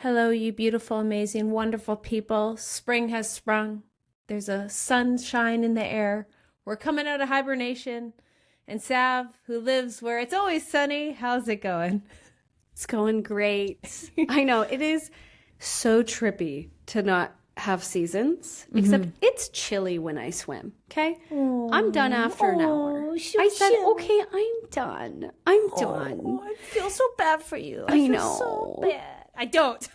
Hello, you beautiful, amazing, wonderful people. Spring has sprung. There's a sunshine in the air. We're coming out of hibernation. And Sav, who lives where it's always sunny, how's it going? It's going great. I know. It is so trippy to not have seasons, except it's chilly when I swim, okay? I'm done after an hour. So I said, chilly. okay, I'm done. I'm done. I feel so bad for you. I feel know. so bad. I don't.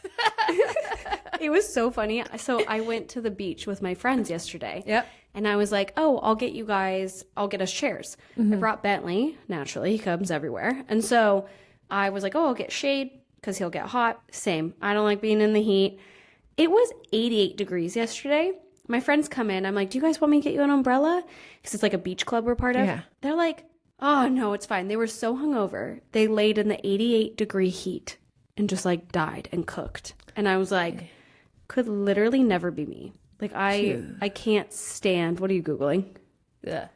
It was so funny. So I went to the beach with my friends yesterday. Yep. And I was like, oh, I'll get us chairs. I brought Bentley. Naturally, he comes everywhere. And so I was like, oh, I'll get Shade because he'll get hot. Same. I don't like being in the heat. It was 88 degrees yesterday. My friends come in. I'm like, do you guys want me to get you an umbrella? Because it's like a beach club we're part of. Yeah. They're like, oh, no, it's fine. They were so hungover. They laid in the 88-degree heat and just like died and cooked. And I was like, could literally never be me. Like I can't stand. What are you Googling? Yeah.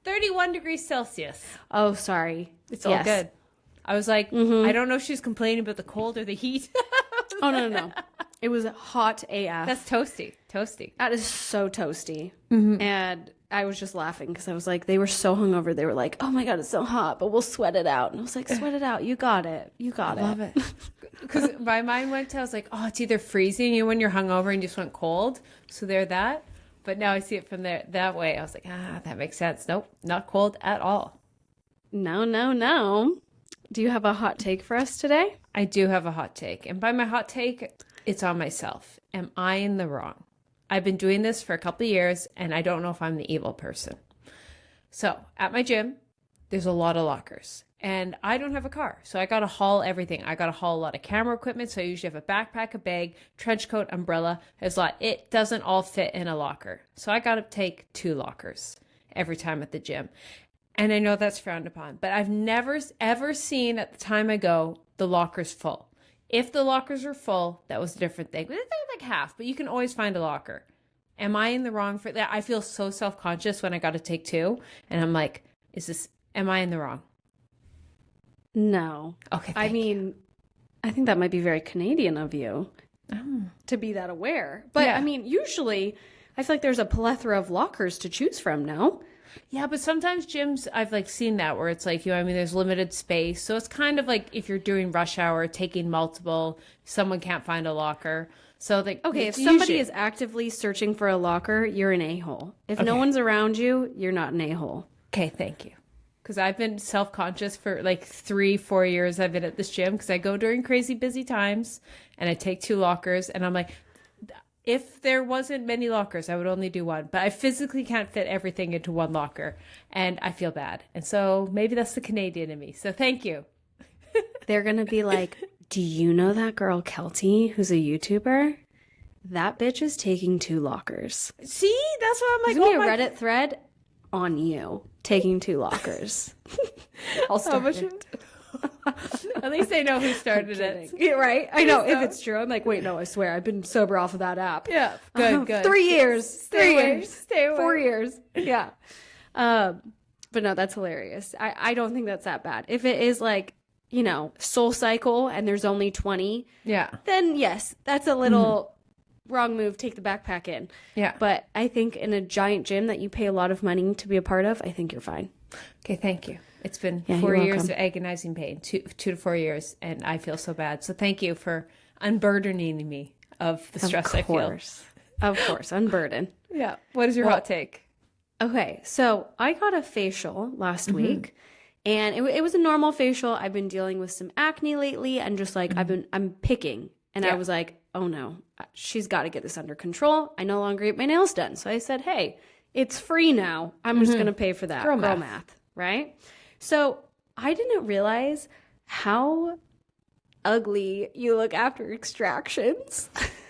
31 degrees Celsius. Oh, sorry. It's all good. I was like, I don't know if she's complaining about the cold or the heat. Oh, no. It was hot AF. That's toasty. Toasty. That is so toasty. And I was just laughing because I was like, they were so hungover. They were like, oh my God, it's so hot, but we'll sweat it out. And I was like, sweat it out. You got it. You got it. Love it. Because my mind went to, I was like, oh, it's either freezing you when you're hungover and just went cold. So they're that. But now I see it from that way. I was like, that makes sense. Nope, not cold at all. No. Do you have a hot take for us today? I do have a hot take. And by my hot take, it's on myself. Am I in the wrong? I've been doing this for a couple of years, and I don't know if I'm the evil person. So at my gym, there's a lot of lockers. And I don't have a car, so I got to haul everything. I got to haul a lot of camera equipment, so I usually have a backpack, a bag, trench coat, umbrella. There's a lot. It doesn't all fit in a locker. So I got to take 2 lockers every time at the gym. And I know that's frowned upon, but I've never, ever seen at the time I go, the lockers full. If the lockers are full, that was a different thing. But they're like half, but you can always find a locker. Am I in the wrong for that? I feel so self-conscious when I got to take 2. And I'm like, am I in the wrong? No. Okay. I mean, I think that might be very Canadian of you to be that aware. But Yeah. I mean, usually I feel like there's a plethora of lockers to choose from, no? Yeah, but sometimes gyms, I've like seen that where it's like, there's limited space. So it's kind of like if you're doing rush hour, taking multiple, someone can't find a locker. So like, Okay, if somebody is actively searching for a locker, you're an a-hole. If no one's around you, you're not an a-hole. Okay, thank you. Because I've been self-conscious for like 3-4 years I've been at this gym because I go during crazy busy times and I take 2 lockers and I'm like, if there wasn't many lockers, I would only do 1. But I physically can't fit everything into 1 locker and I feel bad. And so maybe that's the Canadian in me. So thank you. They're going to be like, do you know that girl Keltie who's a YouTuber? That bitch is taking 2 lockers. See, that's what I'm like. There's going to be a Reddit thread on you taking 2 lockers. I'll start it. At least they know who started it. Yeah, right? I know. If it's true, I'm like, wait, no, I swear. I've been sober off of that app. Yeah, good. 3 years. Stay 3 away. years. Stay away. 4 years. Yeah. But no, that's hilarious. I don't think that's that bad. If it is like, Soul Cycle and there's only 20, then yes, that's a little wrong move. Take the backpack in. Yeah. But I think in a giant gym that you pay a lot of money to be a part of, I think you're fine. Okay, thank you. It's been 4 years of agonizing pain, 2 to 4 years, and I feel so bad. So thank you for unburdening me of the stress I feel. Of course, unburden. Yeah. What is your hot take? Okay, so I got a facial last week, and it was a normal facial. I've been dealing with some acne lately, and just like I'm picking, and I was like, oh no, she's got to get this under control. I no longer get my nails done, so I said, hey, it's free now. I'm just gonna pay for that. Girl math, right? So I didn't realize how ugly you look after extractions.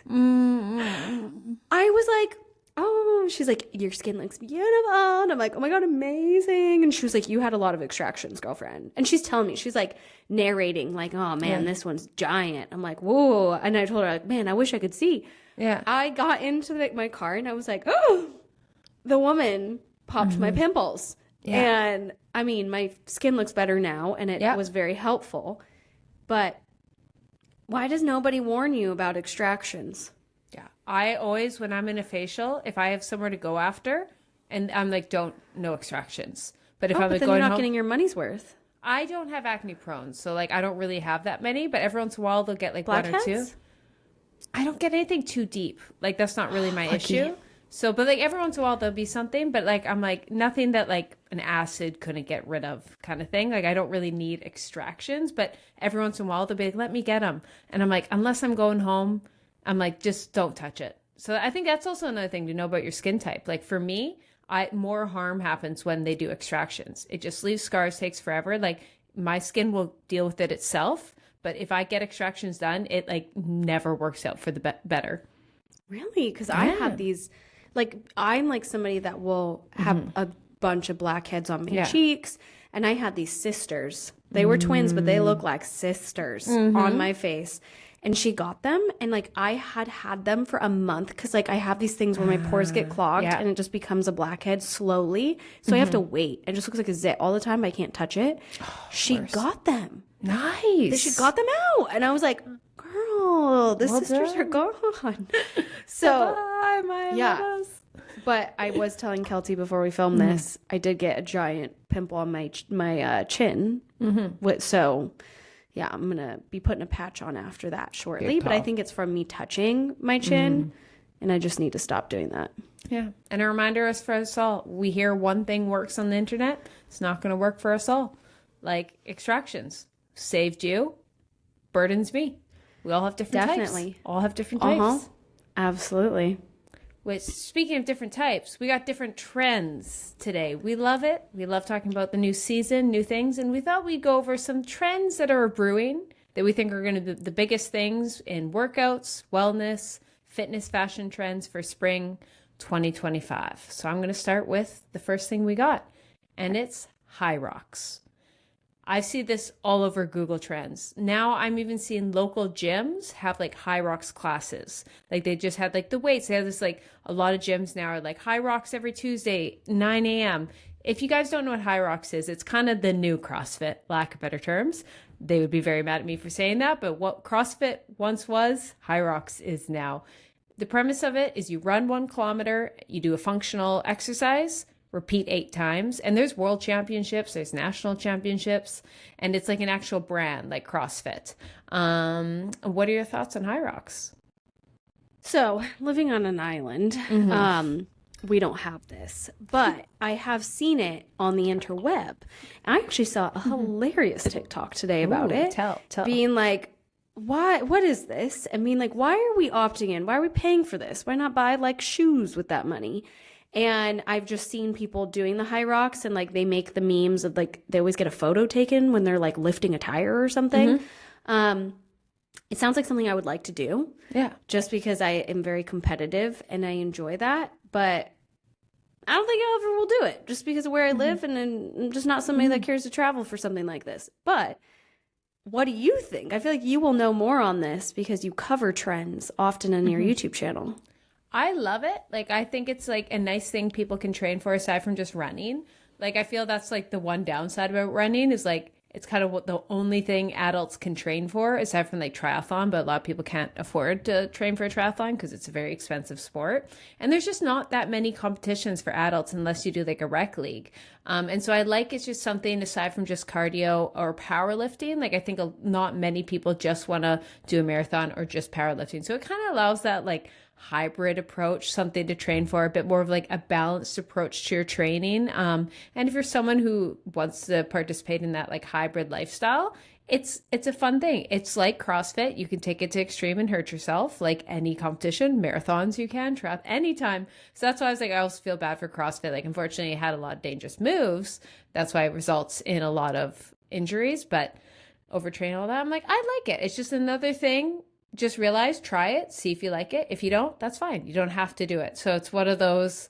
I was like, oh, she's like, your skin looks beautiful. And I'm like, oh my God, amazing. And she was like, you had a lot of extractions, girlfriend. And she's telling me, she's like narrating like, oh man, this one's giant. I'm like, whoa. And I told her like, man, I wish I could see. Yeah. I got into my car and I was like, oh, the woman popped my pimples. Yeah. And I mean, my skin looks better now and it was very helpful. But Why does nobody warn you about extractions? Yeah. I always, when I'm in a facial, if I have somewhere to go after, and I'm like, no extractions. But if I'm like then going you're not home, getting your money's worth. I don't have acne prone, so like I don't really have that many. But every once in a while, they'll get like one or two. I don't get anything too deep. Like that's not really my issue. So, but like every once in a while there'll be something, but like I'm like nothing that like an acid couldn't get rid of kind of thing. Like I don't really need extractions, but every once in a while they'll be like, let me get them. And I'm like, unless I'm going home, I'm like, just don't touch it. So I think that's also another thing to know about your skin type. Like for me, more harm happens when they do extractions. It just leaves scars, takes forever. Like my skin will deal with it itself. But if I get extractions done, it like never works out for the better. Really? Because I have these, like, I'm like somebody that will have a bunch of blackheads on my cheeks. And I had these sisters. They were twins, but they look like sisters on my face. And she got them. And like I had them for a month because like I have these things where my pores get clogged and it just becomes a blackhead slowly. So I have to wait. It just looks like a zit all the time. But I can't touch it. She got them. Nice. She got them out. And I was like, girl, the sisters are gone. So, bye, my loves. But I was telling Keltie before we filmed this, I did get a giant pimple on my chin. So, yeah, I'm going to be putting a patch on after that shortly. But I think it's from me touching my chin. And I just need to stop doing that. Yeah. And a reminder for us all, we hear one thing works on the internet. It's not going to work for us all. Like extractions. Saved you, burdens me. We all have different types. All have different types. Absolutely. Which, speaking of different types, we got different trends today. We love it. We love talking about the new season, new things, and we thought we'd go over some trends that are brewing that we think are going to be the biggest things in workouts, wellness, fitness, fashion trends for spring 2025. So I'm going to start with the first thing we got, and it's high rocks. I see this all over Google Trends. Now I'm even seeing local gyms have like high rocks classes. Like they just had like the weights. They have this like a lot of gyms now are like high rocks every Tuesday, 9 a.m. If you guys don't know what high rocks is, it's kind of the new CrossFit, lack of better terms. They would be very mad at me for saying that. But what CrossFit once was, high rocks is now. The premise of it is you run 1 kilometer, you do a functional exercise, repeat 8 times. And there's world championships, there's national championships, and it's like an actual brand like CrossFit. What are your thoughts on high rocks? So living on an island, we don't have this, but I have seen it on the interweb. I actually saw a hilarious TikTok today about it. Tell. Being like, what is this? I mean, like, why are we opting in? Why are we paying for this? Why not buy like shoes with that money? And I've just seen people doing the high rocks and like they make the memes of like they always get a photo taken when they're like lifting a tire or something. It sounds like something I would like to do. Yeah. Just because I am very competitive and I enjoy that. But I don't think I ever will do it just because of where I live and I'm just not somebody that cares to travel for something like this. But what do you think? I feel like you will know more on this because you cover trends often on your YouTube channel. I love it. Like, I think it's like a nice thing people can train for aside from just running. Like, I feel that's like the one downside about running is like, it's kind of what the only thing adults can train for aside from like triathlon, but a lot of people can't afford to train for a triathlon because it's a very expensive sport. And there's just not that many competitions for adults unless you do like a rec league. And so I like it's just something aside from just cardio or powerlifting. Like I think not many people just want to do a marathon or just powerlifting. So it kind of allows that like hybrid approach, something to train for, a bit more of like a balanced approach to your training. And if you're someone who wants to participate in that like hybrid lifestyle, it's a fun thing. It's like CrossFit. You can take it to extreme and hurt yourself like any competition, marathons you can, trap anytime. So that's why I was like, I also feel bad for CrossFit. Like unfortunately it had a lot of dangerous moves. That's why it results in a lot of injuries, but overtrain all that. I'm like, I like it. It's just another thing. Just realize, try it, see if you like it. If you don't, that's fine. You don't have to do it. So it's one of those,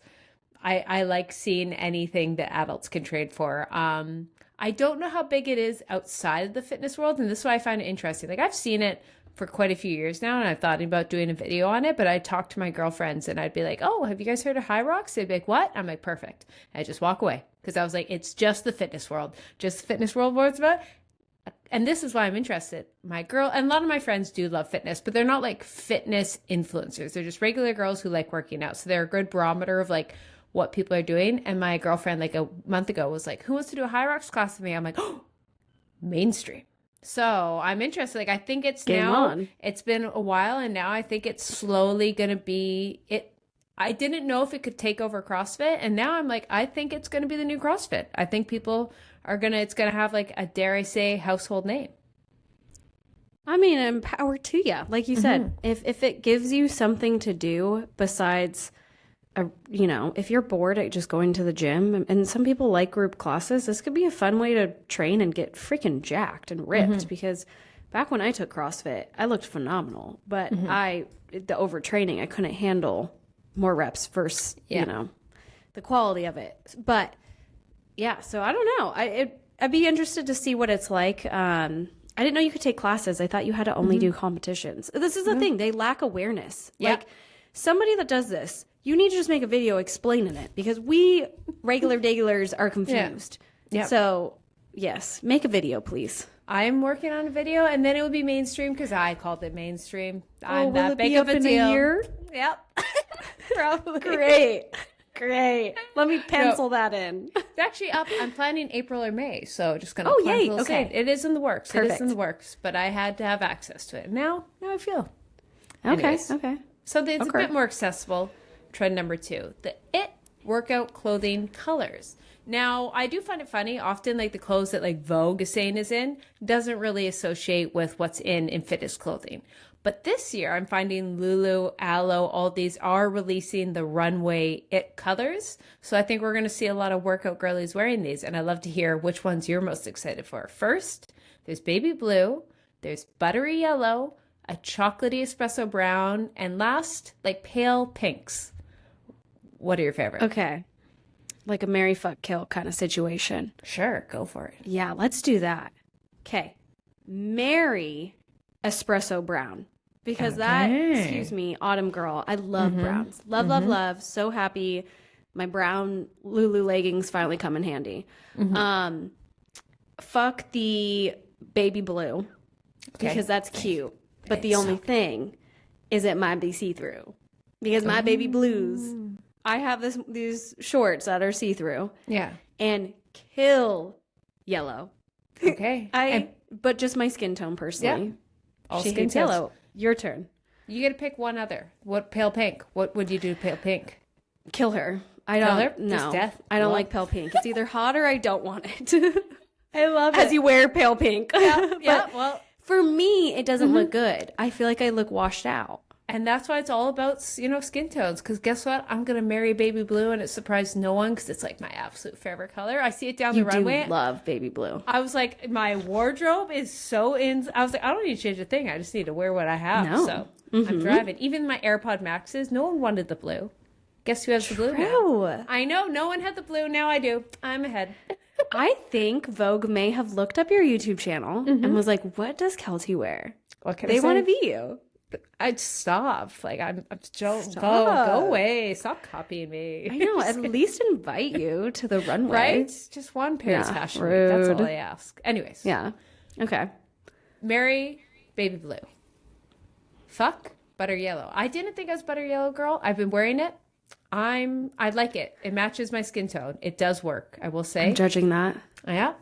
I like seeing anything that adults can train for. I don't know how big it is outside of the fitness world. And this is why I find it interesting. Like I've seen it for quite a few years now and I've thought about doing a video on it, but I talk to my girlfriends and I'd be like, oh, have you guys heard of high rocks? They'd be like, what? I'm like, perfect. I just walk away because I was like, it's just the fitness world. Just the fitness world words about and this is why I'm interested. My girl, and a lot of my friends do love fitness, but they're not like fitness influencers. They're just regular girls who like working out. So they're a good barometer of like what people are doing. And my girlfriend like a month ago was like, who wants to do a high rocks class with me? I'm like, oh, mainstream. So I'm interested. Like, I think it's it's been a while, and now I think it's slowly going to be it. I didn't know if it could take over CrossFit, and now I'm like, I think it's going to be the new CrossFit. I think people are it's going to have like a, dare I say, household name. I mean, empower to you. Like you said, if it gives you something to do besides, if you're bored at just going to the gym, and some people like group classes, this could be a fun way to train and get freaking jacked and ripped. Because back when I took CrossFit, I looked phenomenal, but the overtraining, I couldn't handle more reps versus, the quality of it. But yeah, so I don't know. I'd be interested to see what it's like. I didn't know you could take classes. I thought you had to only do competitions. This is the thing. They lack awareness. Yeah. Like, somebody that does this, you need to just make a video explaining it, because we regular daglers are confused. Yeah. So, yes, make a video, please. I'm working on a video, and then it will be mainstream because I called it mainstream. I'm that big of a deal. In a year? Yep. Probably. Great. Let me pencil that in. It's actually up. I'm planning April or May, so just gonna. Oh, yay! Okay, it is in the works. Perfect. It is in the works, but I had to have access to it. Now I feel. Okay. Anyways, okay. So it's a bit more accessible. Trend number 2: the IT workout clothing colors. Now, I do find it funny. Often, like the clothes that like Vogue is saying is in doesn't really associate with what's in fitness clothing. But this year, I'm finding Lulu, Aloe, all these are releasing the runway IT colors. So I think we're going to see a lot of workout girlies wearing these. And I'd love to hear which ones you're most excited for. First, there's baby blue, there's buttery yellow, a chocolatey espresso brown, and last, like pale pinks. What are your favorites? Okay. Like a marry, fuck, kill kind of situation. Sure, go for it. Yeah, let's do that. Okay. Marry espresso brown. Because autumn girl. I love browns. Love. So happy my brown Lulu leggings finally come in handy. Fuck the baby blue. Because that's cute. But the only thing is it might be see-through. Because my baby blues, I have these shorts that are see-through. Yeah. And kill yellow. Okay. But just my skin tone personally. Yeah. All she skin hates yellow. Your turn. You get to pick one other. What pale pink? What would you do to pale pink? Kill her. I Kill don't. her? No, Just death? I don't like pale pink. It's either hot or I don't want it. I love it. As you wear pale pink. Yeah. Well, for me, it doesn't look good. I feel like I look washed out. And that's why it's all about, skin tones. Because guess what? I'm going to marry baby blue, and it surprised no one because it's like my absolute favorite color. I see it down the runway. You do love baby blue. I was like, my wardrobe is so in. I was like, I don't need to change a thing. I just need to wear what I have. No. So I'm driving. Even my AirPod Maxes, no one wanted the blue. Guess who has the blue now? I know. No one had the blue. Now I do. I'm ahead. I think Vogue may have looked up your YouTube channel and was like, what does Keltie wear? What can they want to be you. I'd stop. Like, I'm Vogue, go away. Stop copying me. I know. At least invite you to the runway. Right? Just one pair of fashion. That's all I ask. Anyways. Yeah. Okay. Marry baby blue. Fuck butter yellow. I didn't think I was butter yellow girl. I've been wearing it. I like it. It matches my skin tone. It does work, I will say. I'm judging that. Yeah.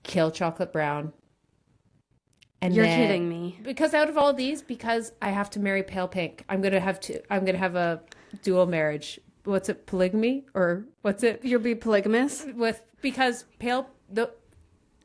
Kill chocolate brown. And you're kidding me. Because out of all these, because I have to marry pale pink, I'm gonna have a dual marriage. What's it, polygamy? Or what's it? You'll be polygamous? Because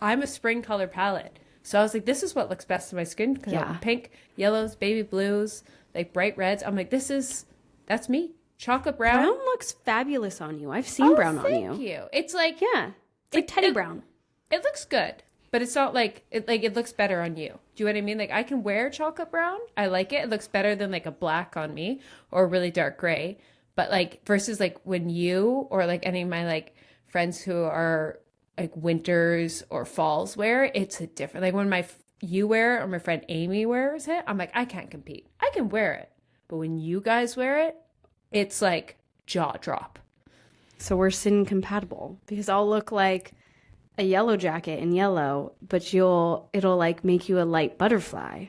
I'm a spring color palette. So I was like, this is what looks best to my skin. Yeah. Pink, yellows, baby blues, like bright reds. I'm like, that's me. Chocolate brown. Brown looks fabulous on you. I've seen brown on you. Thank you. It's like, yeah. It's like teddy brown. It looks good. But it's not like it looks better on you. Do you know what I mean? Like, I can wear chocolate brown. I like it. It looks better than like a black on me or really dark gray. But like versus like when you or like any of my like friends who are like winters or falls wear, it's a different. Like when you wear it or my friend Amy wears it, I'm like, I can't compete. I can wear it. But when you guys wear it, it's like jaw drop. So we're sin compatible because I'll look like a yellow jacket in yellow, but it'll like make you a light butterfly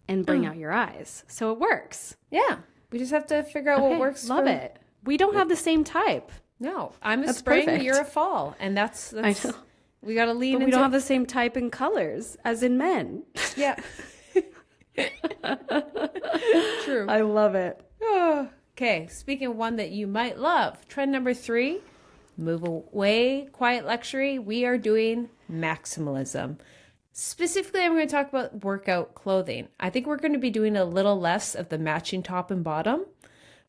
and bring out your eyes. So it works. Yeah. We just have to figure out what works. Love it. We don't have the same type. No, I'm a spring, perfect. you're a fall. And that's I know. we got to lean into. We don't have the same type in colors as in men. Yeah. True. I love it. Okay, speaking of one that you might love, trend number 3, move away, quiet luxury. We are doing maximalism. Specifically, I'm going to talk about workout clothing. I think we're going to be doing a little less of the matching top and bottom.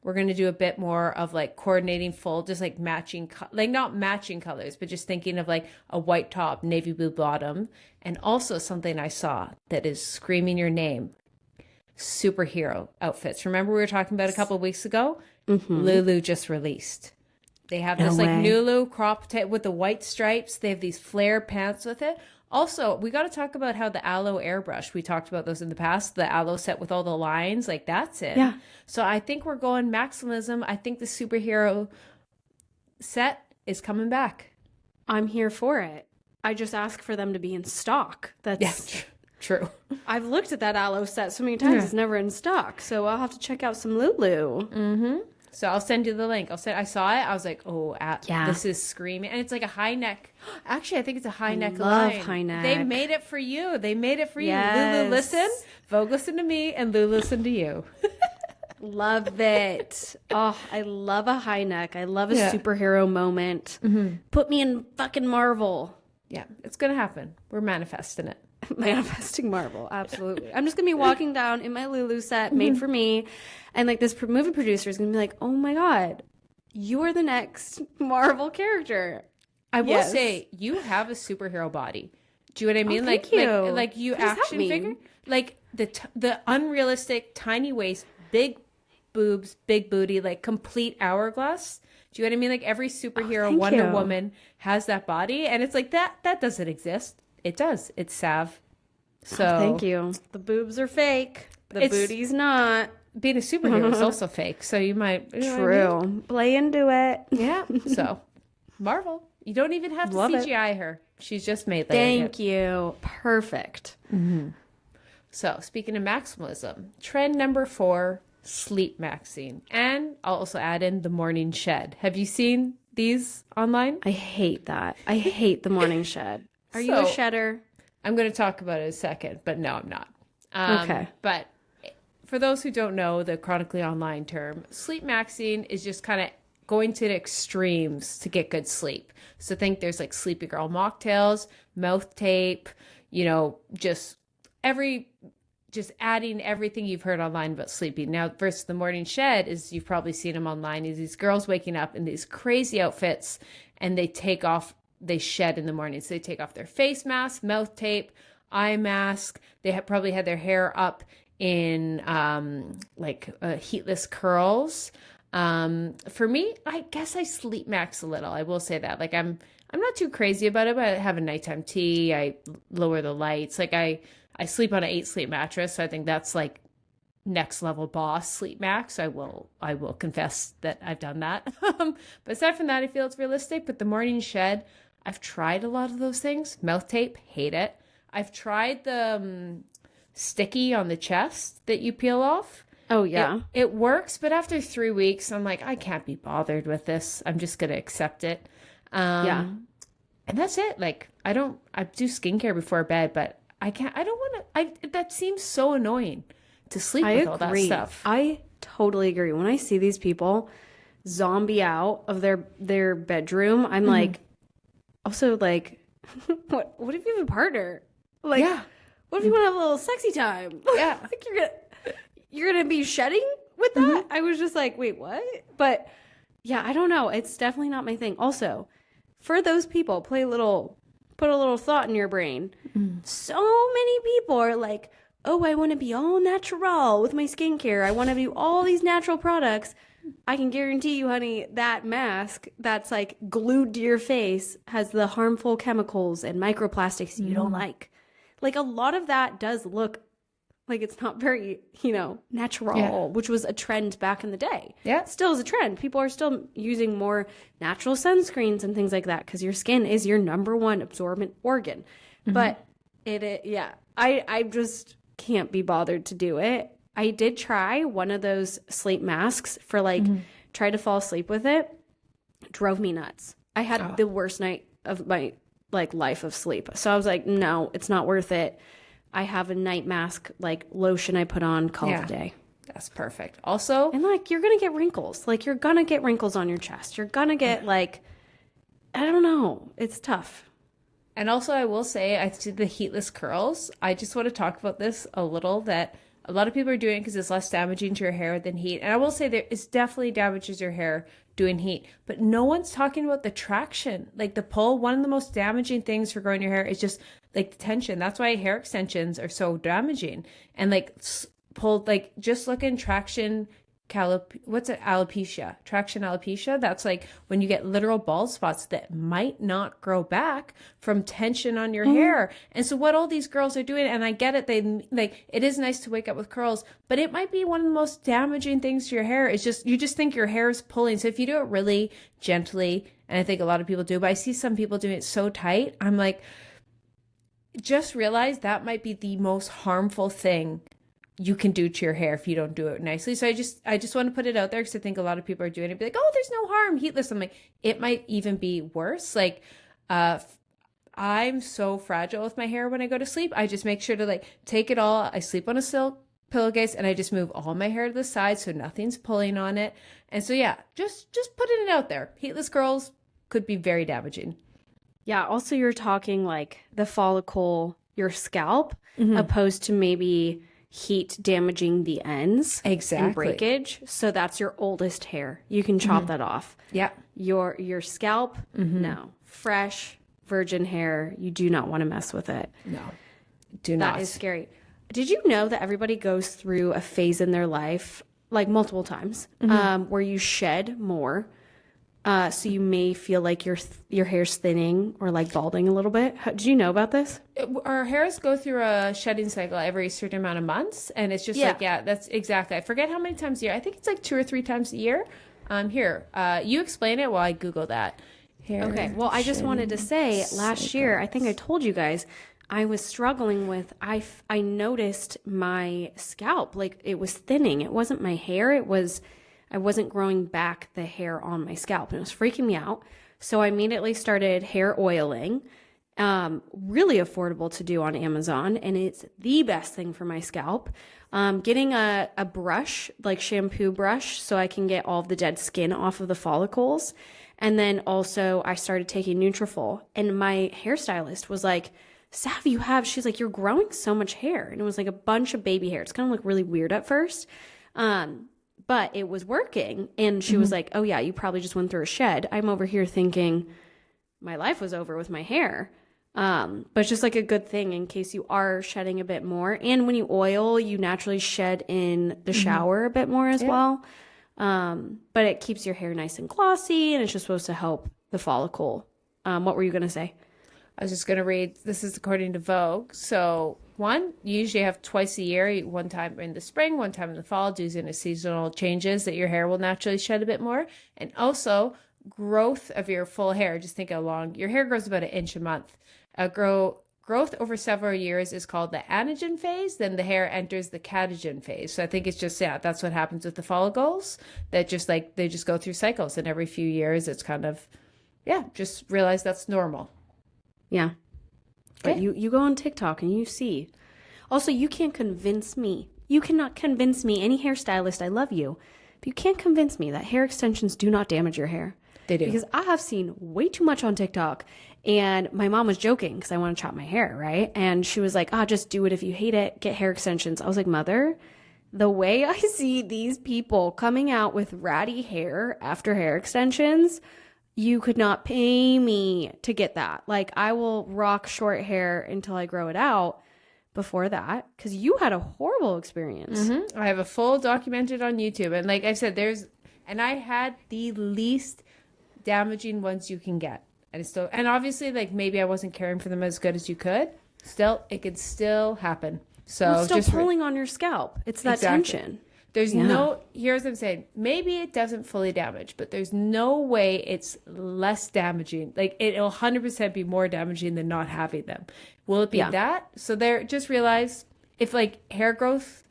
We're going to do a bit more of like coordinating full, just like matching, like not matching colors, but just thinking of like a white top, navy blue bottom. And also something I saw that is screaming your name. Superhero outfits. Remember we were talking about a couple of weeks ago? Lulu just released. They have this like Nulu crop with the white stripes. They have these flare pants with it. Also, we got to talk about how the aloe airbrush, we talked about those in the past, the aloe set with all the lines, like that's it. Yeah. So I think we're going maximalism. I think the superhero set is coming back. I'm here for it. I just ask for them to be in stock. That's true. I've looked at that aloe set so many times. It's never in stock. So I'll have to check out some Lulu. Mm-hmm. So I'll send you the link. I saw it. I was like, this is screaming. And it's like a high neck. Actually, I think it's a high neck line. Love high neck. They made it for you. Yes. Lulu, listen. Vogue, listen to me. And Lulu, listen to you. Love it. Oh, I love a high neck. I love a superhero moment. Put me in fucking Marvel. Yeah, it's going to happen. We're manifesting it. Manifesting Marvel, absolutely. I'm just gonna be walking down in my Lulu set made for me, and like this movie producer is gonna be like, "Oh my god, you are the next Marvel character." I will say you have a superhero body. Do you know what I mean? Thank you. Like you What does that action mean? figure, like the unrealistic tiny waist, big boobs, big booty, like complete hourglass. Do you know what I mean? Like every superhero, Wonder Woman has that body, and it's like that doesn't exist. It does. It's salve. So thank you. The boobs are fake. The booty's not. Being a superhero is also fake. So you might. True. Play into it. Yeah. So Marvel. You don't even have to CGI her. She's just made that. Thank you. Perfect. Mm-hmm. So speaking of maximalism, trend number 4, sleep maxing. And I'll also add in the morning shed. Have you seen these online? I hate that. I hate the morning shed. Are you a shedder? I'm going to talk about it in a second, but no, I'm not. Okay. But for those who don't know the chronically online term, sleep maxing is just kind of going to the extremes to get good sleep. So think there's like Sleepy Girl mocktails, mouth tape, just adding everything you've heard online about sleeping. Now, versus the morning shed is, you've probably seen them online, is these girls waking up in these crazy outfits and they shed in the morning. So they take off their face mask, mouth tape, eye mask. They probably had their hair up in heatless curls. For me, I guess I sleep max a little. I will say that. Like I'm not too crazy about it, but I have a nighttime tea. I lower the lights. Like I sleep on an 8-sleep mattress. So I think that's like next level boss sleep max. I will confess that I've done that. But aside from that, I feel it's realistic. But the morning shed, I've tried a lot of those things. Mouth tape, hate it. I've tried the sticky on the chest that you peel off. Oh, yeah. It works, but after 3 weeks, I'm like, I can't be bothered with this. I'm just going to accept it. And that's it. Like, I do skincare before bed, but that seems so annoying to sleep with all that stuff. I totally agree. When I see these people zombie out of their bedroom, I'm like, also like, what if you have a partner? Like, what if you want to have a little sexy time? Yeah. Like you're gonna be shedding with that? I was just like, wait, what? But yeah, I don't know. It's definitely not my thing. Also, for those people, put a little thought in your brain. So many people are like, oh, I want to be all natural with my skincare. I want to do all these natural products. I can guarantee you, honey, that mask that's like glued to your face has the harmful chemicals and microplastics you don't like. Like a lot of that does look Like, it's not very, natural, which was a trend back in the day. Yeah. Still is a trend. People are still using more natural sunscreens and things like that because your skin is your number one absorbent organ. But I just can't be bothered to do it. I did try one of those sleep masks for try to fall asleep with it. Drove me nuts. I had the worst night of my life of sleep. So I was like, no, it's not worth it. I have a night mask, lotion I put on, call it a day. That's perfect. Also, and you're going to get wrinkles. You're going to get wrinkles on your chest. You're going to get I don't know. It's tough. And also I will say, I did the heatless curls. I just want to talk about this a little, that a lot of people are doing it because it's less damaging to your hair than heat. And I will say it definitely damages your hair doing heat, but no one's talking about the traction, the pull. One of the most damaging things for growing your hair is just the tension. That's why hair extensions are so damaging. And pull, just look in traction, alopecia, traction alopecia. That's when you get literal bald spots that might not grow back from tension on your hair. And so what all these girls are doing, and I get it, it is nice to wake up with curls, but it might be one of the most damaging things to your hair. It's just, you just think your hair is pulling. So if you do it really gently, and I think a lot of people do, but I see some people doing it so tight, I'm just realize that might be the most harmful thing you can do to your hair if you don't do it nicely. So I just want to put it out there because I think a lot of people are doing it. Be like, oh, there's no harm, heatless. I'm it might even be worse. I'm so fragile with my hair when I go to sleep. I just make sure to take it all. I sleep on a silk pillowcase and I just move all my hair to the side so nothing's pulling on it. And so yeah, just putting it out there. Heatless curls could be very damaging. Yeah. Also, you're talking the follicle, your scalp, opposed to maybe heat damaging the ends. Exactly. And breakage. So that's your oldest hair. You can chop that off. Yeah. Your scalp, no. Fresh, virgin hair, you do not want to mess with it. No. Do not. That is scary. Did you know that everybody goes through a phase in their life, multiple times, where you shed more? So you may feel like your hair's thinning or balding a little bit. Did you know about this? Our hairs go through a shedding cycle every certain amount of months. And it's just that's exactly. I forget how many times a year. I think it's 2 or 3 times a year. Here, you explain it while I Google that. Okay. Well, I just wanted to say last year, I think I told you guys, I was struggling with, I noticed my scalp, it was thinning. It wasn't my hair. I wasn't growing back the hair on my scalp, and it was freaking me out. So I immediately started hair oiling, really affordable to do on Amazon, and it's the best thing for my scalp. Getting a brush, shampoo brush, so I can get all of the dead skin off of the follicles. And then also I started taking Nutrafol, and my hairstylist was like, Sav, she's like, you're growing so much hair. And it was a bunch of baby hair. It's kind of really weird at first. But it was working. And she was like, oh yeah, you probably just went through a shed. I'm over here thinking my life was over with my hair. But it's just a good thing in case you are shedding a bit more. And when you oil, you naturally shed in the shower a bit more as well. But it keeps your hair nice and glossy, and it's just supposed to help the follicle. What were you going to say? I was just going to read, this is according to Vogue. So you usually have twice a year, one time in the spring, one time in the fall, due to seasonal changes that your hair will naturally shed a bit more. And also growth of your full hair. Just think how long your hair grows, about 1 inch a month. Growth over several years is called the anagen phase. Then the hair enters the catagen phase. So I think it's just, that's what happens with the follicles, that just they just go through cycles. And every few years it's kind of, just realize that's normal. Yeah. But you go on TikTok and you see. Also, you can't convince me. You cannot convince me, any hairstylist, I love you, but you can't convince me that hair extensions do not damage your hair. They do. Because I have seen way too much on TikTok. And my mom was joking because I want to chop my hair, right? And she was like, just do it if you hate it. Get hair extensions. I was like, Mother, the way I see these people coming out with ratty hair after hair extensions, you could not pay me to get that. I will rock short hair until I grow it out before that, because you had a horrible experience. I have a full documented on YouTube. And like I said, and I had the least damaging ones you can get. And obviously, maybe I wasn't caring for them as good as you could. Still, it could still happen. So it's still pulling on your scalp. It's that tension. There's here's what I'm saying. Maybe it doesn't fully damage, but there's no way it's less damaging. Like it'll 100% be more damaging than not having them. Will it be that? So just realize if like hair growth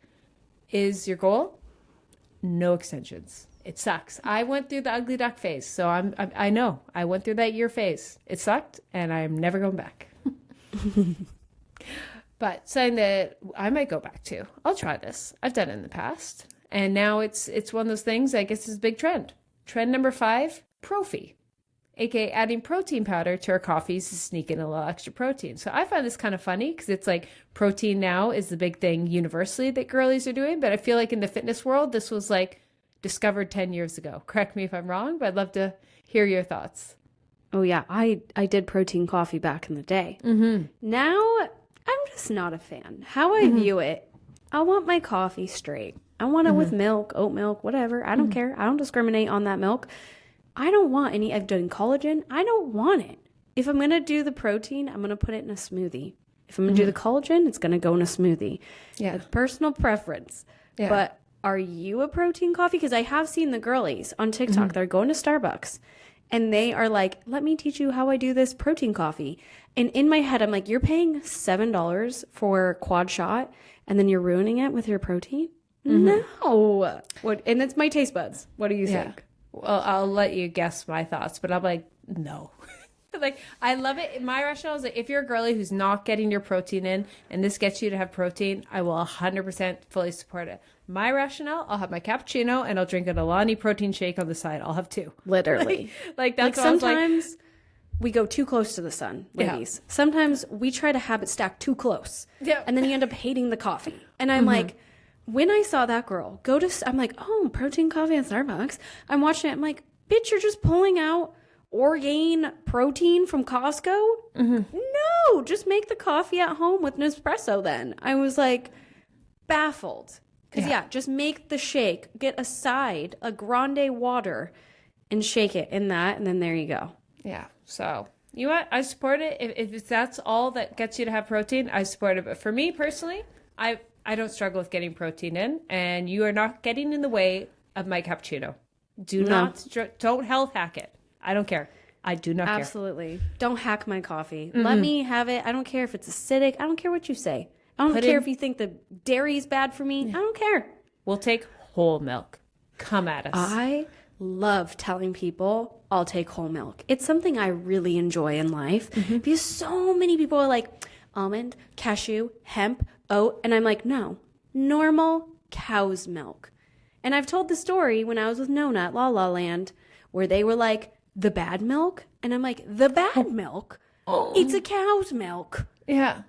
is your goal, no extensions. It sucks. I went through the ugly duck phase. So I know I went through that year phase. It sucked and I'm never going back. But something that I might go back to. I'll try this. I've done it in the past. And now it's one of those things, I guess is a big trend. Trend number 5, Profi. AKA adding protein powder to our coffees to sneak in a little extra protein. So I find this kind of funny because it's like protein now is the big thing universally that girlies are doing. But I feel like in the fitness world, this was like discovered 10 years ago. Correct me if I'm wrong, but I'd love to hear your thoughts. Oh, yeah. I did protein coffee back in the day. Mm-hmm. Now, I'm just not a fan. How I view it, I want my coffee straight. I want it with milk, oat milk, whatever. I don't care. I don't discriminate on that milk. I don't want any. I've done collagen. I don't want it. If I'm going to do the protein, I'm going to put it in a smoothie. If I'm going to do the collagen, it's going to go in a smoothie. Yeah. It's personal preference. Yeah. But are you a protein coffee? Because I have seen the girlies on TikTok. They're going to Starbucks. And they are like, let me teach you how I do this protein coffee. And in my head, I'm like, you're paying $7 for quad shot, and then you're ruining it with your protein? No. What? And it's my taste buds. What do you think? Well, I'll let you guess my thoughts, but I'm like, no. Like, I love it. My rationale is like, if you're a girly who's not getting your protein in, and this gets you to have protein, I will 100% fully support it. My rationale, I'll have my cappuccino, and I'll drink an Alani protein shake on the side. I'll have 2. Literally. Like that's like sometimes we go too close to the sun, ladies. Yeah. Sometimes we try to habit stack too close. Yeah. And then you end up hating the coffee. And I'm like, when I saw that girl I'm like, oh, protein coffee at Starbucks. I'm watching it. I'm like, bitch, you're just pulling out Orgain protein from Costco? No, just make the coffee at home with Nespresso then. I was like baffled. Because, just make the shake. Get a side, a grande water, and shake it in that, and then there you go. Yeah. So, you know what? I support it. If that's all that gets you to have protein, I support it. But for me personally, I don't struggle with getting protein in, and you are not getting in the way of my cappuccino. Don't health hack it. I don't care. I do not care. Absolutely. Don't hack my coffee. Let me have it. I don't care if it's acidic. I don't care what you say. I don't care if you think the dairy is bad for me. I don't care. We'll take whole milk. Come at us. I love telling people I'll take whole milk. It's something I really enjoy in life because so many people are like almond, cashew, hemp, oat. And I'm like, no, normal cow's milk. And I've told the story when I was with Nona at La La Land where they were like, the bad milk? And I'm like, the bad milk? It's a cow's milk. Yeah.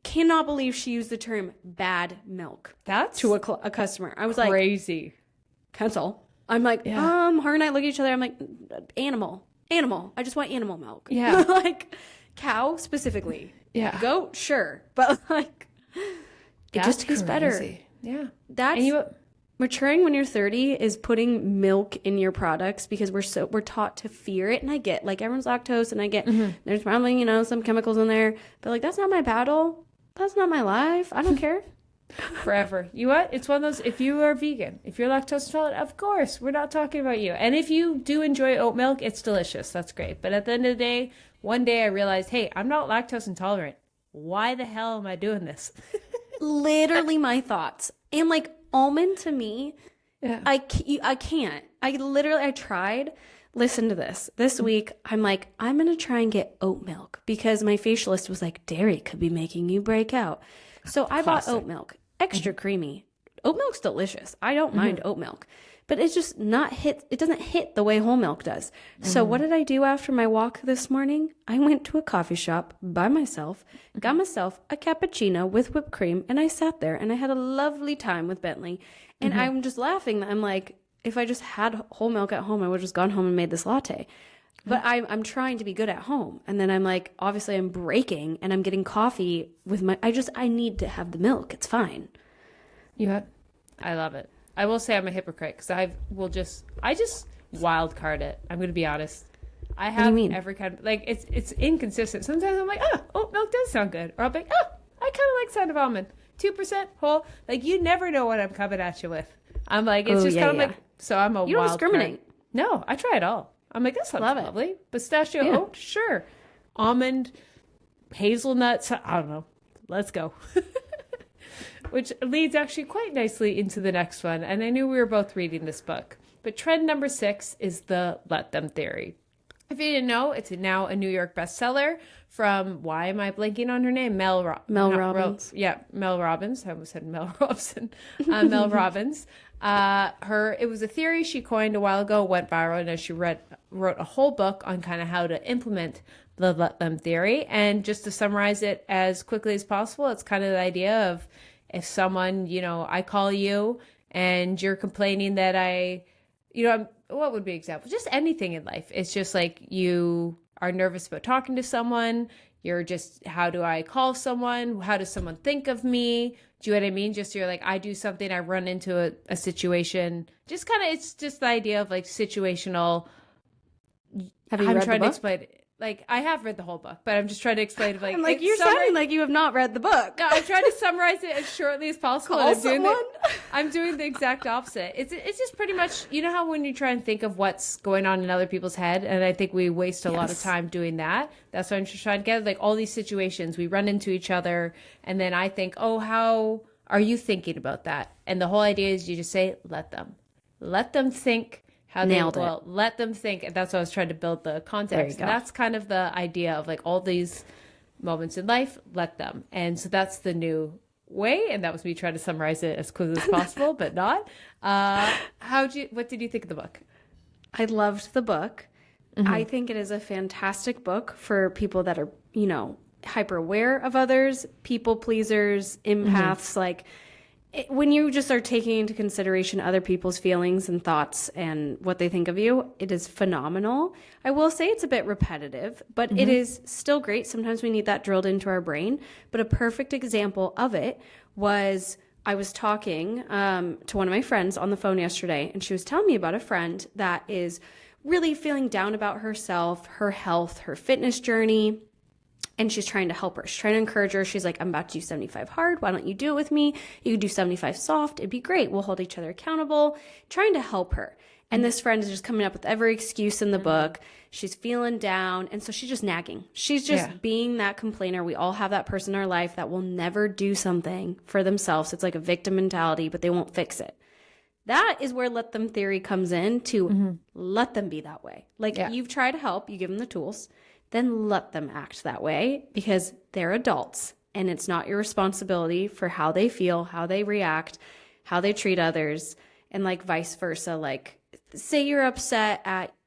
Cannot believe she used the term bad milk to a customer. I was crazy. Like, cancel. I'm like, her and I look at each other. I'm like, animal. I just want animal milk. Yeah. Like cow specifically. Yeah. Goat, sure. But like, it just tastes better. Yeah. That's maturing when you're 30 is putting milk in your products because we're taught to fear it. And I get like everyone's lactose and I get there's probably, some chemicals in there, but like, that's not my battle. That's not my life. I don't care. Forever. You know what? It's one of those, if you are vegan, if you're lactose intolerant, of course, we're not talking about you. And if you do enjoy oat milk, it's delicious. That's great. But at the end of the day, one day I realized, hey, I'm not lactose intolerant. Why the hell am I doing this? Literally my thoughts. And like almond to me, I can't. I tried. Listen to this. This week, I'm like, I'm going to try and get oat milk because my facialist was like, dairy could be making you break out. So I bought oat milk, extra creamy. Oat milk's delicious. I don't mind oat milk, but it's just it doesn't hit the way whole milk does. So what did I do after my walk this morning? I went to a coffee shop by myself, got myself a cappuccino with whipped cream, and I sat there and I had a lovely time with Bentley. And I'm just laughing. I'm like, if I just had whole milk at home, I would have just gone home and made this latte. But I'm trying to be good at home. And then I'm like, obviously I'm breaking and I'm getting coffee with I need to have the milk. It's fine. I love it. I will say I'm a hypocrite because I just wild card it. I'm going to be honest. I have every kind of, like, it's inconsistent. Sometimes I'm like, oat milk does sound good. Or I'll be like, I kind of like sound of almond. 2% whole. Like, you never know what I'm coming at you with. I'm like, it's just kind of like, so I'm a wild You don't discriminate. card. No, I try it all. I'm like, that sounds lovely. Pistachio oat, sure. Almond, hazelnuts, I don't know. Let's go. Which leads actually quite nicely into the next one. And I knew we were both reading this book. But trend number 6 is the let them theory. If you didn't know, it's now a New York bestseller from, why am I blanking on her name? Mel Robbins. Mel Robbins. I almost said Mel Robson. Mel Robbins. It was a theory she coined a while ago, went viral, and she wrote a whole book on kind of how to implement the let them theory. And just to summarize it as quickly as possible, it's kind of the idea of, if someone, I call you and you're complaining that what would be an example? Just anything in life. It's just like you are nervous about talking to someone. You're just, how do I call someone? How does someone think of me? Do you know what I mean? Just, you're like, I do something, I run into a situation. Just kind of, it's just the idea of like situational. Have you read the book? I'm trying to explain it. Like, I have read the whole book, but I'm just trying to explain it. Like, I'm like, you're sounding like you have not read the book. No, I'm trying to summarize it as shortly as possible. Call someone? I'm doing the exact opposite. It's just pretty much, you know how when you try and think of what's going on in other people's head, and I think we waste a lot of time doing that. That's what I'm just trying to get. Like, all these situations, we run into each other, and then I think, oh, how are you thinking about that? And the whole idea is you just say, let them think. Nailed it. Let them think. And that's what I was trying to build the context. And that's kind of the idea of like all these moments in life, let them. And so that's the way, and that was me trying to summarize it as quickly as possible, but not. What did you think of the book? I loved the book. Mm-hmm. I think it is a fantastic book for people that are, hyper aware of others, people pleasers, empaths. Mm-hmm. Like, when you just are taking into consideration other people's feelings and thoughts and what they think of you, it is phenomenal. I will say it's a bit repetitive, but it is still great. Sometimes we need that drilled into our brain. But a perfect example of it was, I was talking to one of my friends on the phone yesterday, and she was telling me about a friend that is really feeling down about herself, her health, her fitness journey. And she's trying to help her. She's trying to encourage her. She's like, I'm about to do 75 hard. Why don't you do it with me? You could do 75 soft. It'd be great. We'll hold each other accountable. Trying to help her. And this friend is just coming up with every excuse in the book. She's feeling down. And so she's just nagging. She's just being that complainer. We all have that person in our life that will never do something for themselves. It's like a victim mentality, but they won't fix it. That is where let them theory comes in, to let them be that way. Like, you've tried to help. You give them the tools. Then let them act that way, because they're adults and it's not your responsibility for how they feel, how they react, how they treat others, and like vice versa. Like, say you're upset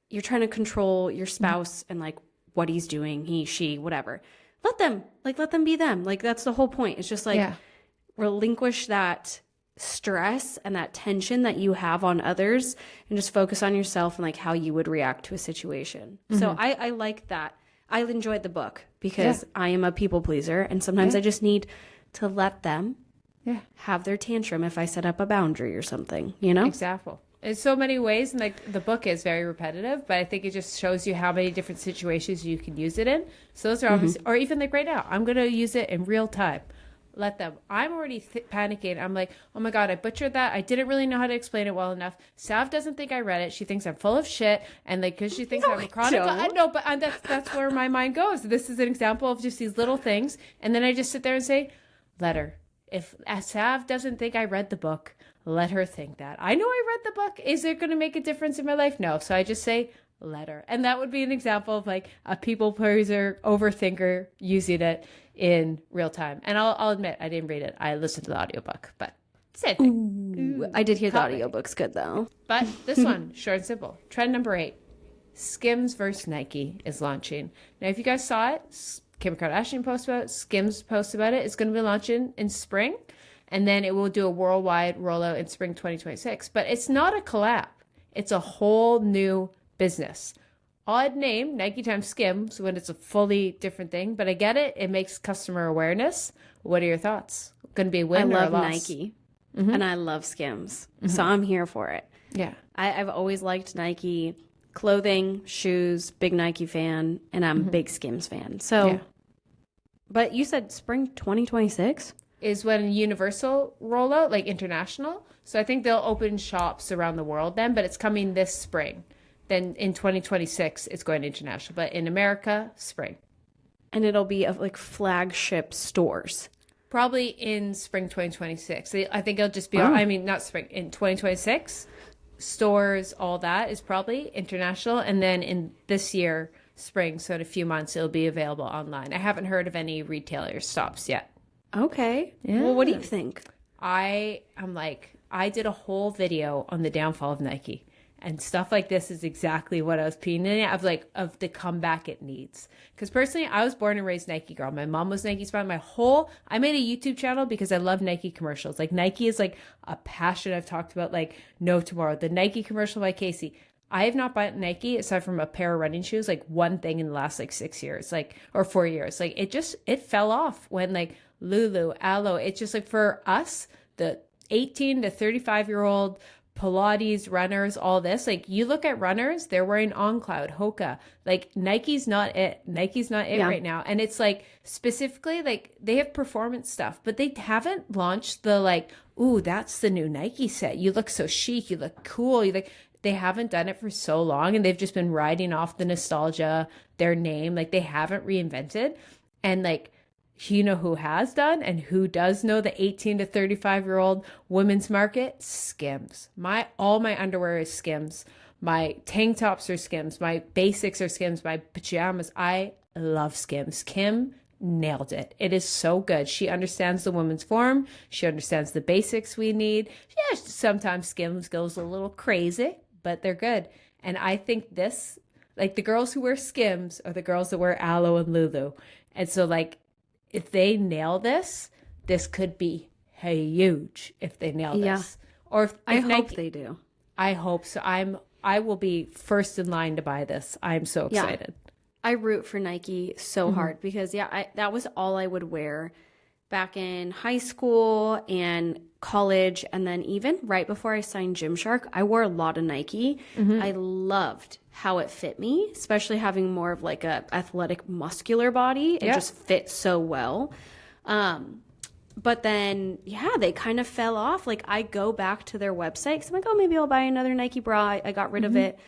you're trying to control your spouse and like what he's doing, he, she, whatever. Let them be them. Like, that's the whole point. It's just like relinquish that stress and that tension that you have on others and just focus on yourself and like how you would react to a situation. So I like that. I enjoyed the book because I am a people pleaser, and sometimes I just need to let them have their tantrum if I set up a boundary or something, Exactly. In so many ways, and like the book is very repetitive, but I think it just shows you how many different situations you can use it in. So those are obviously, or even like right now, I'm going to use it in real time. Let them. I'm already panicking. I'm like, oh my God, I butchered that. I didn't really know how to explain it well enough. Sav doesn't think I read it. She thinks I'm full of shit. And like, because she thinks I'm a chronic. I know, but that's where my mind goes. This is an example of just these little things. And then I just sit there and say, let her. If Sav doesn't think I read the book, let her think that. I know I read the book. Is it going to make a difference in my life? No. So I just say, let her. And that would be an example of like a people pleaser, overthinker using it in real time. And I'll admit, I didn't read it. I listened to the audiobook, but same thing. Ooh, I did hear the audiobook's good though. But this one, short and simple. Trend number 8, Skims versus Nike is launching. Now, if you guys saw it, Kim Kardashian posted about it, Skims posted about it. It's going to be launching in spring, and then it will do a worldwide rollout in spring 2026. But it's not a collab. It's a whole new business. Odd name, Nike times Skims, when it's a fully different thing. But I get it. It makes customer awareness. What are your thoughts? Going to be a win or a loss? I love Nike, and I love Skims. So I'm here for it. Yeah. I've always liked Nike clothing, shoes, big Nike fan, and I'm a big Skims fan. So, but you said spring 2026? is when Universal roll out, like international. So I think they'll open shops around the world then, but it's coming this spring. Then in 2026, it's going international. But in America, spring. And it'll be of like flagship stores. Probably in spring 2026. I think it'll just be, I mean, not spring, in 2026. Stores, all that is probably international. And then in this year, spring, so in a few months, it'll be available online. I haven't heard of any retailer stops yet. Okay. Yeah. Well, what do you think? I did a whole video on the downfall of Nike. And stuff like this is exactly what I was opinionating of the comeback it needs. Because personally, I was born and raised Nike girl. My mom was Nike spun. I made a YouTube channel because I love Nike commercials. Like Nike is like a passion I've talked about, like no tomorrow. The Nike commercial by Casey. I have not bought Nike aside from a pair of running shoes, like one thing in the last like 6 years, like, or 4 years. Like it fell off when like Lulu, Aloe, it's just like for us, the 18 to 35-year-old Pilates runners, all this, like you look at runners, they're wearing On Cloud, Hoka, like Nike's not it right now. And it's like specifically like they have performance stuff, but they haven't launched the like, ooh, that's the new Nike set. You look so chic, you look cool. They haven't done it for so long, and they've just been riding off the nostalgia, their name, like they haven't reinvented. And like, you know who has done and who does know the 18 to 35-year-old women's market? Skims. All my underwear is Skims. My tank tops are Skims. My basics are Skims. My pajamas. I love Skims. Kim nailed it. It is so good. She understands the women's form. She understands the basics we need. Yeah, sometimes Skims goes a little crazy, but they're good. And I think this, like the girls who wear Skims are the girls that wear Aloe and Lulu. And so like, if they nail this, this could be huge if they nail this. Or if I hope Nike, they do. I hope so. I will be first in line to buy this. I'm so excited. I root for Nike so hard because that was all I would wear back in high school and college, and then even right before I signed Gymshark, I wore a lot of Nike. I loved how it fit me, especially having more of like a athletic muscular body. It just fit so well. But then, they kind of fell off. Like I go back to their website because I'm like, oh, maybe I'll buy another Nike bra. I got rid of it.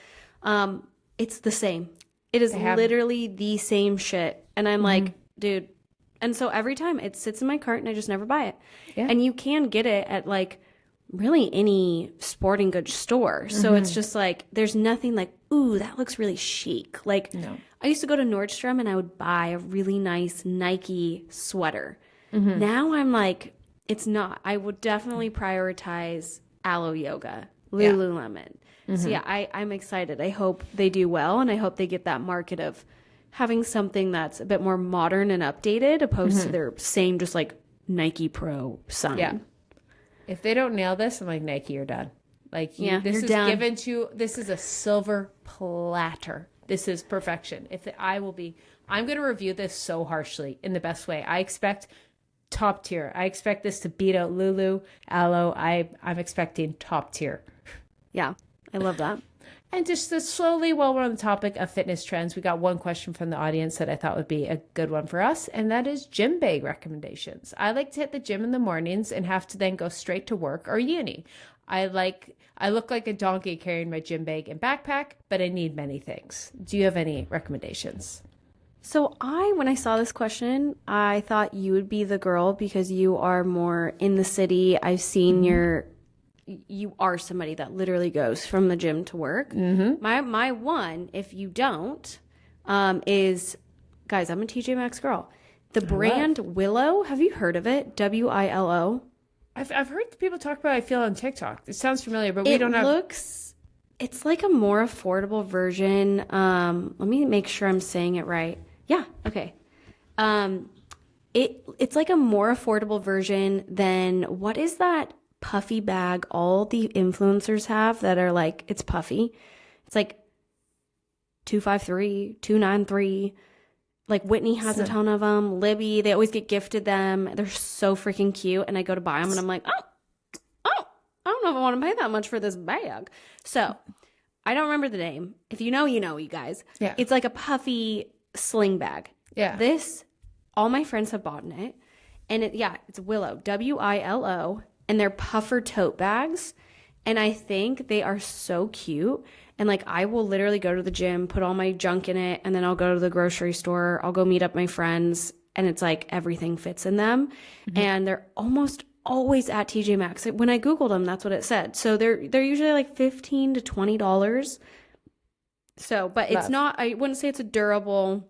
It's the same. It is literally the same shit. And I'm like, dude. And so every time it sits in my cart and I just never buy it. Yeah. And you can get it at like really any sporting goods store. So it's just like, there's nothing like, ooh, that looks really chic. Like I used to go to Nordstrom and I would buy a really nice Nike sweater. Now I'm like, it's not. I would definitely prioritize Aloe Yoga, Lululemon. So I'm excited. I hope they do well, and I hope they get that market of having something that's a bit more modern and updated opposed to their same just like Nike Pro sign. Yeah. If they don't nail this, I'm like, Nike, you're done. Like this is done. Given to, this is a silver platter. This is perfection. I'm going to review this so harshly in the best way. I expect top tier. I expect this to beat out Lulu, Aloe. I'm expecting top tier. Yeah. I love that. And just slowly, while we're on the topic of fitness trends, we got one question from the audience that I thought would be a good one for us, and that is gym bag recommendations. I like to hit the gym in the mornings and have to then go straight to work or uni. I look like a donkey carrying my gym bag and backpack, but I need many things. Do you have any recommendations? So when I saw this question, I thought you would be the girl because you are more in the city. I've seen you are somebody that literally goes from the gym to work. My one, if you don't, is, guys, I'm a TJ Maxx girl. The brand Willow, have you heard of it? WILO. I've heard people talk about it, I feel, on TikTok. It sounds familiar, but we don't have... It's like a more affordable version. Let me make sure I'm saying it right. Yeah, okay. It's like a more affordable version than, what is that puffy bag all the influencers have that are like, it's puffy. It's like 253, 293. Like Whitney has a ton of them. Libby, they always get gifted them. They're so freaking cute. And I go to buy them and I'm like, I don't know if I want to pay that much for this bag. So I don't remember the name. If you know, you guys. Yeah. It's like a puffy sling bag. Yeah. All my friends have bought in it. And it's Willow, WILO, and they're puffer tote bags. And I think they are so cute. And like, I will literally go to the gym, put all my junk in it, and then I'll go to the grocery store. I'll go meet up my friends, and it's like everything fits in them. And they're almost always at TJ Maxx. When I Googled them, that's what it said. So they're usually like $15 to $20. So, but it's not, I wouldn't say it's a durable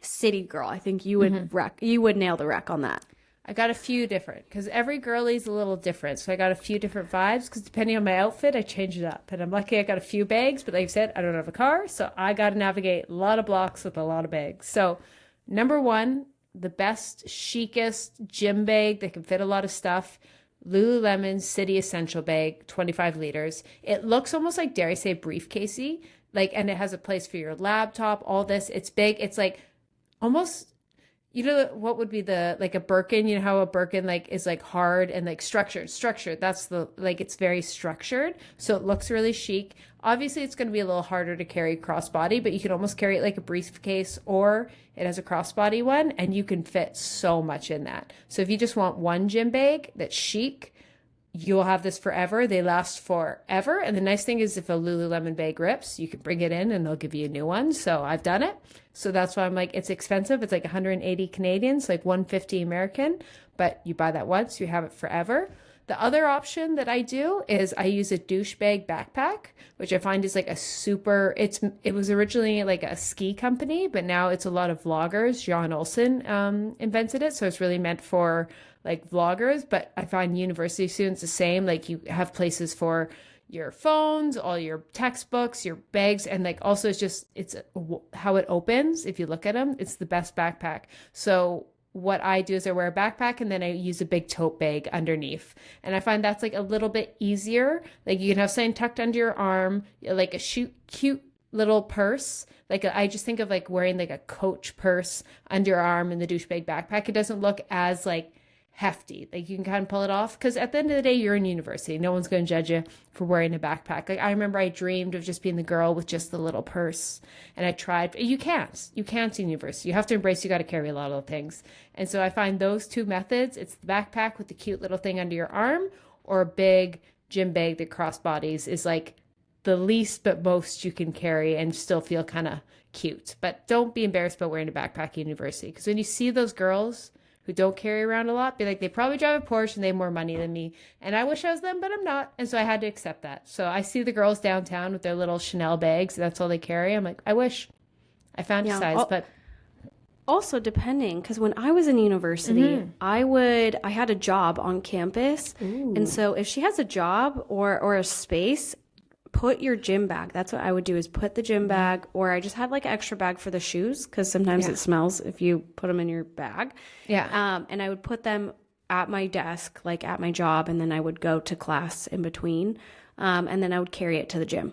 city girl. I think you would you would nail the wreck on that. I got a few different, because every girlie's a little different. So I got a few different vibes, because depending on my outfit, I change it up. And I'm lucky I got a few bags, but like I said, I don't have a car. So I got to navigate a lot of blocks with a lot of bags. So number one, the best, chicest gym bag that can fit a lot of stuff, Lululemon City Essential Bag, 25 liters. It looks almost like, dare I say, briefcasey, like, and it has a place for your laptop, all this. It's big. It's like almost, you know, what would be like a Birkin, you know how a Birkin like is like hard and like structured. That's like, it's very structured. So it looks really chic. Obviously it's going to be a little harder to carry crossbody, but you can almost carry it like a briefcase, or it has a crossbody one, and you can fit so much in that. So if you just want one gym bag that's chic, you'll have this forever. They last forever. And the nice thing is, if a Lululemon bag rips, you can bring it in and they'll give you a new one. So I've done it. So that's why I'm like, it's expensive. It's like 180 Canadians, like 150 American, but you buy that once, you have it forever. The other option that I do is I use a douchebag backpack, which I find is like a super, it was originally like a ski company, but now it's a lot of vloggers. John Olsen invented it. So it's really meant for like vloggers, but I find university students the same. Like, you have places for your phones, all your textbooks, your bags, and like also it's how it opens. If you look at them, it's the best backpack. So what I do is I wear a backpack, and then I use a big tote bag underneath. And I find that's like a little bit easier. Like, you can have something tucked under your arm, like a cute little purse. Like, I just think of like wearing like a Coach purse under your arm in the douchebag backpack. It doesn't look as like hefty. Like, you can kind of pull it off, because at the end of the day, you're in university. No one's going to judge you for wearing a backpack. Like, I remember I dreamed of just being the girl with just the little purse, and I tried. You can't in university. You have to embrace, you got to carry a lot of things. And so I find those two methods, it's the backpack with the cute little thing under your arm, or a big gym bag that crossbodies, is like the least but most you can carry and still feel kind of cute. But don't be embarrassed about wearing a backpack at university, because when you see those girls who don't carry around a lot, be like, they probably drive a Porsche and they have more money than me. And I wish I was them, but I'm not. And so I had to accept that. So I see the girls downtown with their little Chanel bags. That's all they carry. I'm like, I wish I found a size, but also depending, because when I was in university, I had a job on campus. Ooh. And so if she has a job or a space, put your gym bag. That's what I would do, is put the gym bag, or I just had like an extra bag for the shoes, because sometimes it smells if you put them in your bag. Yeah. And I would put them at my desk, like at my job, and then I would go to class in between. And then I would carry it to the gym.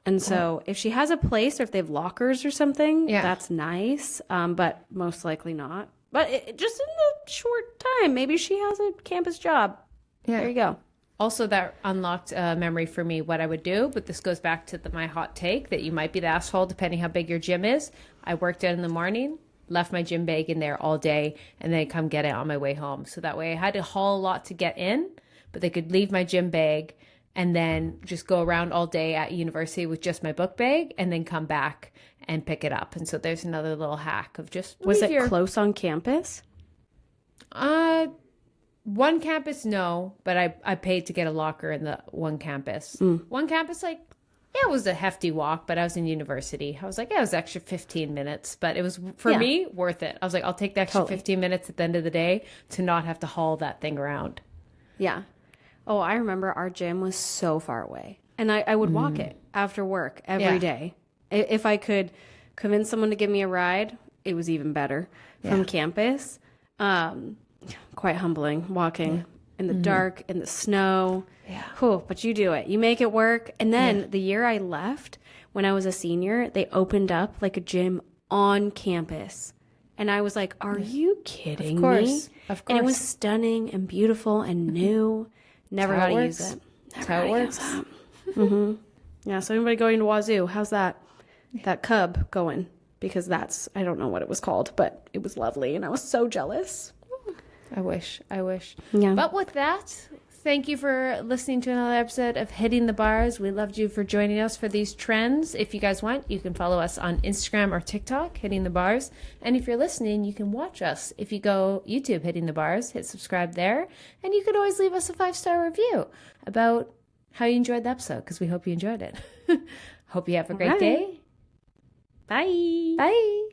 And so if she has a place, or if they have lockers or something, that's nice. But most likely not. But just in the short time, maybe she has a campus job. Yeah. There you go. Also, that unlocked a memory for me, what I would do, but this goes back to my hot take that you might be the asshole depending how big your gym is. I worked out in the morning, left my gym bag in there all day, and then come get it on my way home. So that way I had to haul a lot to get in, but they could leave my gym bag and then just go around all day at university with just my book bag, and then come back and pick it up. And so there's another little hack of just... Was it close on campus? One campus, no, but I paid to get a locker in the one campus. One campus, like, yeah, it was a hefty walk, but I was in university. I was like, yeah, it was extra 15 minutes, but it was, for me, worth it. I was like, I'll take the extra 15 minutes at the end of the day to not have to haul that thing around. Yeah. Oh, I remember our gym was so far away, and I would walk it after work every day. If I could convince someone to give me a ride, it was even better from campus. Quite humbling walking in the dark, in the snow. Yeah. Whew, but you do it. You make it work. And then the year I left, when I was a senior, they opened up like a gym on campus. And I was like, are you kidding me? Of course. And it was stunning and beautiful and new. Never got to use it. That's how it works. Yeah, so anybody going to Wazoo, how's that cub going? Because I don't know what it was called, but it was lovely. And I was so jealous. I wish. Yeah. But with that, thank you for listening to another episode of Hitting the Bars. We loved you for joining us for these trends. If you guys want, you can follow us on Instagram or TikTok, Hitting the Bars. And if you're listening, you can watch us. If you go YouTube, Hitting the Bars, hit subscribe there. And you could always leave us a 5-star review about how you enjoyed the episode, because we hope you enjoyed it. Hope you have a great day. Bye. Bye.